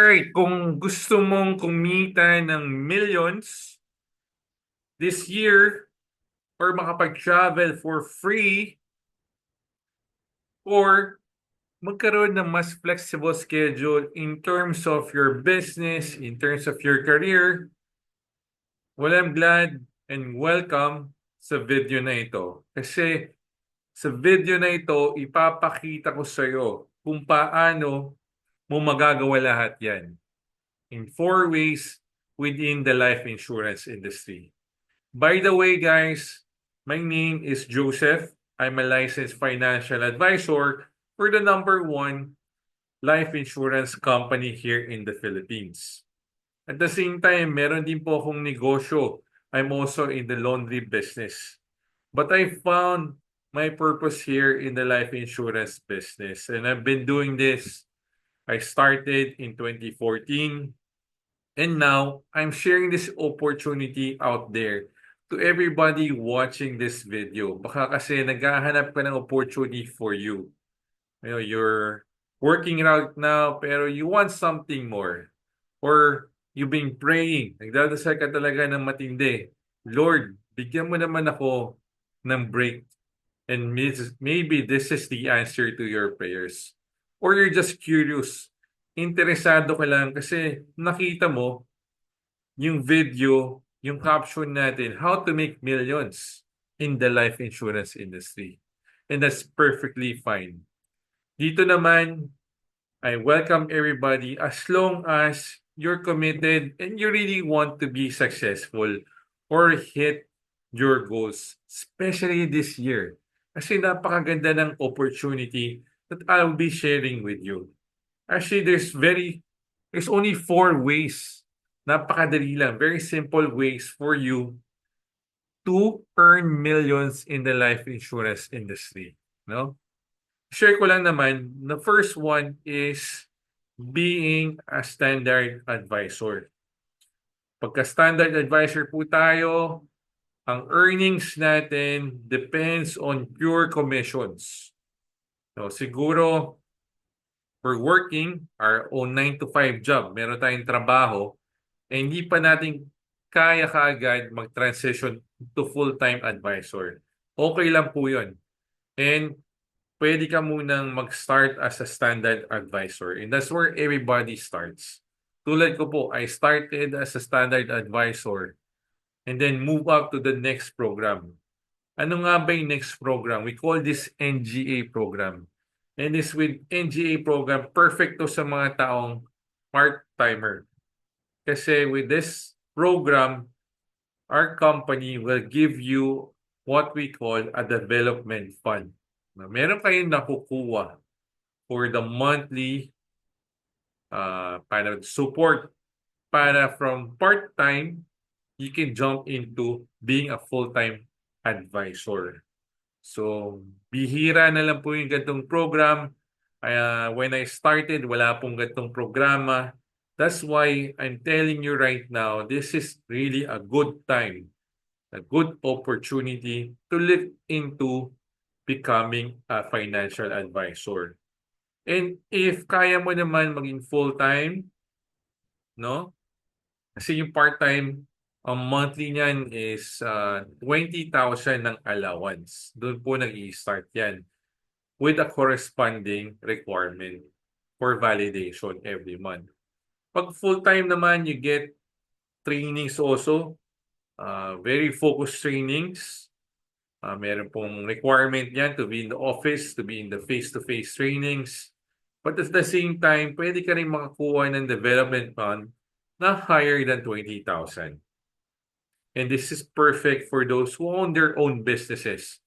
Alright, kung gusto mong kumita ng millions this year or makapag-travel for free or magkaroon ng mas flexible schedule in terms of your business, in terms of your career, well, I'm glad and welcome sa video na ito. Kasi sa video na ito, ipapakita ko sa iyo kung paano mo magagawa lahat yan in 4 ways within the life insurance industry. By the way, guys, my name is Joseph. I'm a licensed financial advisor for the number one life insurance company here in the Philippines. At the same time, meron din po akong negosyo. I'm also in the laundry business. But I found my purpose here in the life insurance business. And I've been doing this. I started in 2014. And now, I'm sharing this opportunity out there to everybody watching this video. Baka kasi naghahanap ka ng opportunity for you. You know, you're working right now pero you want something more. Or you've been praying. Nagdadasal ka talaga ng matindi. Lord, bigyan mo naman ako ng break. And maybe this is the answer to your prayers. Or you're just curious. Interesado ka lang kasi nakita mo yung video, yung caption natin, how to make millions in the life insurance industry. And that's perfectly fine. Dito naman, I welcome everybody as long as you're committed and you really want to be successful or hit your goals, especially this year. Kasi napakaganda ng opportunity that I'll be sharing with you. Actually, there's only 4 ways. Napakadali lang. Very simple ways for you to earn millions in the life insurance industry. No? Share ko lang naman, the first one is being a standard advisor. Pagka standard advisor po tayo, ang earnings natin depends on pure commissions. So siguro, we're working our own 9 to 5 job. Meron tayong trabaho, eh hindi pa natin kaya kaagad mag-transition to full-time advisor. Okay lang po yun. And pwede ka munang mag-start as a standard advisor. And that's where everybody starts. Tulad ko po, I started as a standard advisor and then move up to the next program. Ano nga ba yung next program? We call this NGA program. And this with NGA program, perfect to sa mga taong part-timer. Kasi with this program, our company will give you what we call a development fund. Meron kayong nakukuha for the monthly support para from part-time, you can jump into being a full-time advisor. So, bihira na lang po yung ganitong program. When I started, wala pong ganitong programa. That's why I'm telling you right now, this is really a good time, a good opportunity to look into becoming a financial advisor. And if kaya mo naman maging full-time, no? Kasi yung part-time, ang monthly niyan is 20,000 ng allowance. Doon po nag-i-start yan with a corresponding requirement for validation every month. Pag full-time naman, you get trainings also, very focused trainings. Meron pong requirement yan to be in the office, to be in the face-to-face trainings. But at the same time, pwede ka rin makakuha ng development fund na higher than 20,000. And this is perfect for those who own their own businesses.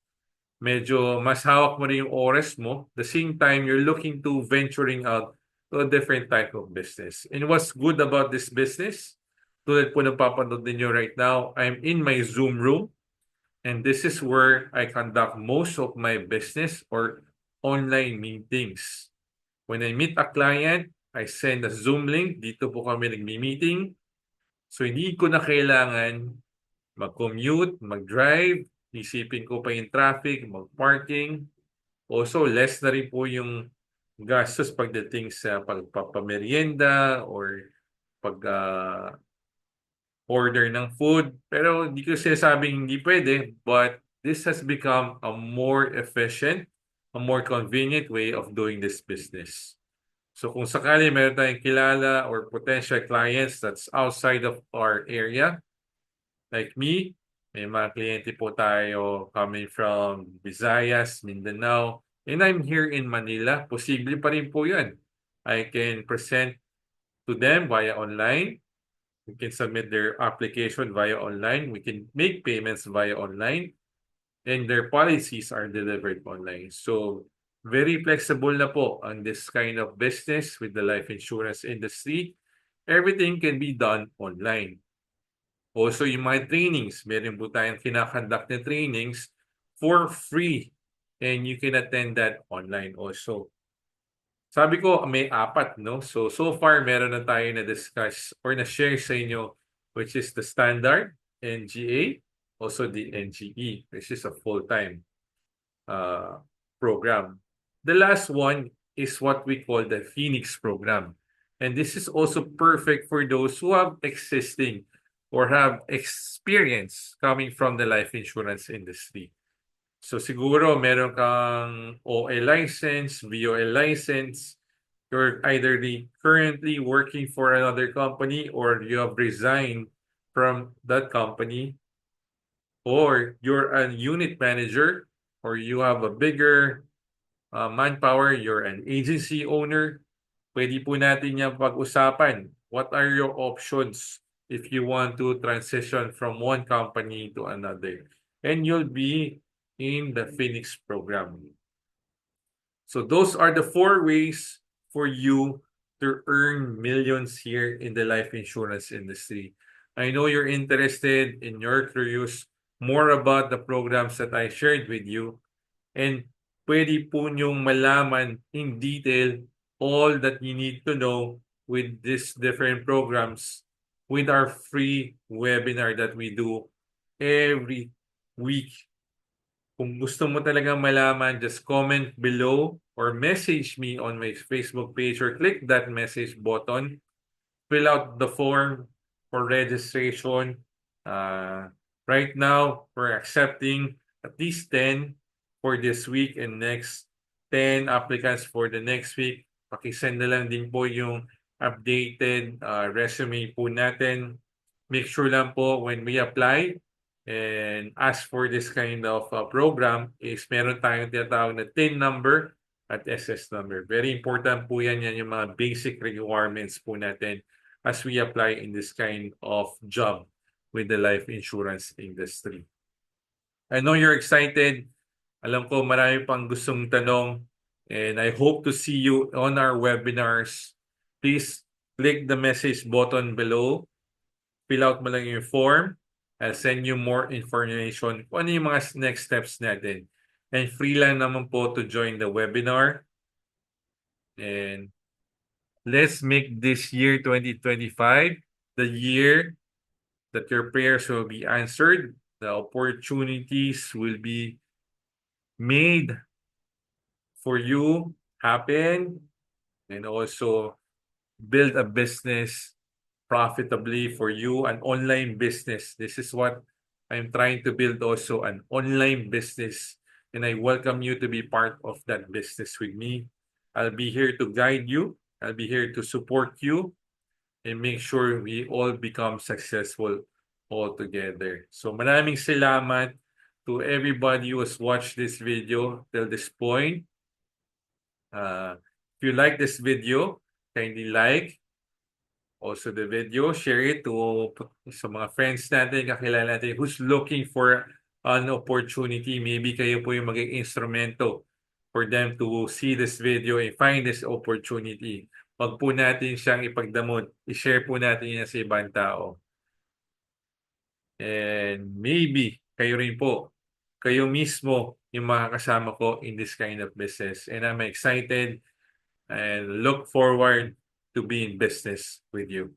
Medyo mas hawak mo rin yung oras mo. The same time, you're looking to venturing out to a different type of business. And what's good about this business? Tulad po ng papanood ninyo right now, I'm in my Zoom room. And this is where I conduct most of my business or online meetings. When I meet a client, I send a Zoom link. Dito po kami nagmi-meeting. So hindi ko na kailangan mag-commute, mag-drive, isipin ko pa yung traffic, mag-parking. Also, less na rin po yung gastos pagdating sa pagpapamerienda or pag order ng food. Pero hindi ko sinasabing hindi pwede, but this has become a more efficient, a more convenient way of doing this business. So kung sakali meron tayong kilala or potential clients that's outside of our area, like me, may mga kliyente po tayo coming from Visayas, Mindanao, and I'm here in Manila. Posible pa rin po yan. I can present to them via online. We can submit their application via online. We can make payments via online. And their policies are delivered online. So, very flexible na po on this kind of business with the life insurance industry. Everything can be done online. Also, yung mga trainings, meron po tayong kinakonduct na trainings for free. And you can attend that online also. Sabi ko, may apat, no? So far, meron na tayo na-discuss or na-share sa inyo, which is the standard, NGA, also the NGE, which is a full-time program. The last one is what we call the Phoenix program. And this is also perfect for those who have existing or have experience coming from the life insurance industry. So siguro meron kang OA license, VOL license, you're either currently working for another company or you have resigned from that company, or you're a unit manager or you have a bigger manpower, you're an agency owner, pwede po natin yung pag-usapan. What are your options if you want to transition from one company to another? And you'll be in the Phoenix program. So those are the 4 ways for you to earn millions here in the life insurance industry. I know you're interested and you're curious more about the programs that I shared with you, and pwede po niyong malaman in detail all that you need to know with these different programs with our free webinar that we do every week. Kung gusto mo talagang malaman, just comment below or message me on my Facebook page or click that message button. Fill out the form for registration. Right now, we're accepting at least 10 for this week and next 10 applicants for the next week. Pakisend na lang din po yung updated resume po natin. Make sure lang po when we apply and ask for this kind of program is meron tayong tinatawag na TIN number at SS number. Very important po yan yung mga basic requirements po natin as we apply in this kind of job with the life insurance industry. I know you're excited. Alam ko marami pang gustong tanong and I hope to see you on our webinars. Please click the message button below. Fill out mo lang yung form. I'll send you more information kung ano yung mga next steps natin. And free lang naman po to join the webinar. And let's make this year 2025 the year that your prayers will be answered. The opportunities will be made for you happen, and also build a business profitably for you, an online business. This is what I'm trying to build, also an online business, and I welcome you to be part of that business with me. I'll be here to guide you. I'll be here to support you and make sure we all become successful all together. So maraming salamat to everybody who has watched this video till this point. If you like this video, kindly like also the video, share it to sa mga friends natin, kakilala natin who's looking for an opportunity. Maybe kayo po yung maging instrumento for them to see this video and find this opportunity. Wag po natin siyang ipagdamot. I-share po natin yan sa ibang tao. And maybe kayo rin po, kayo mismo yung makakasama ko in this kind of business. And I'm excited and look forward to be in business with you.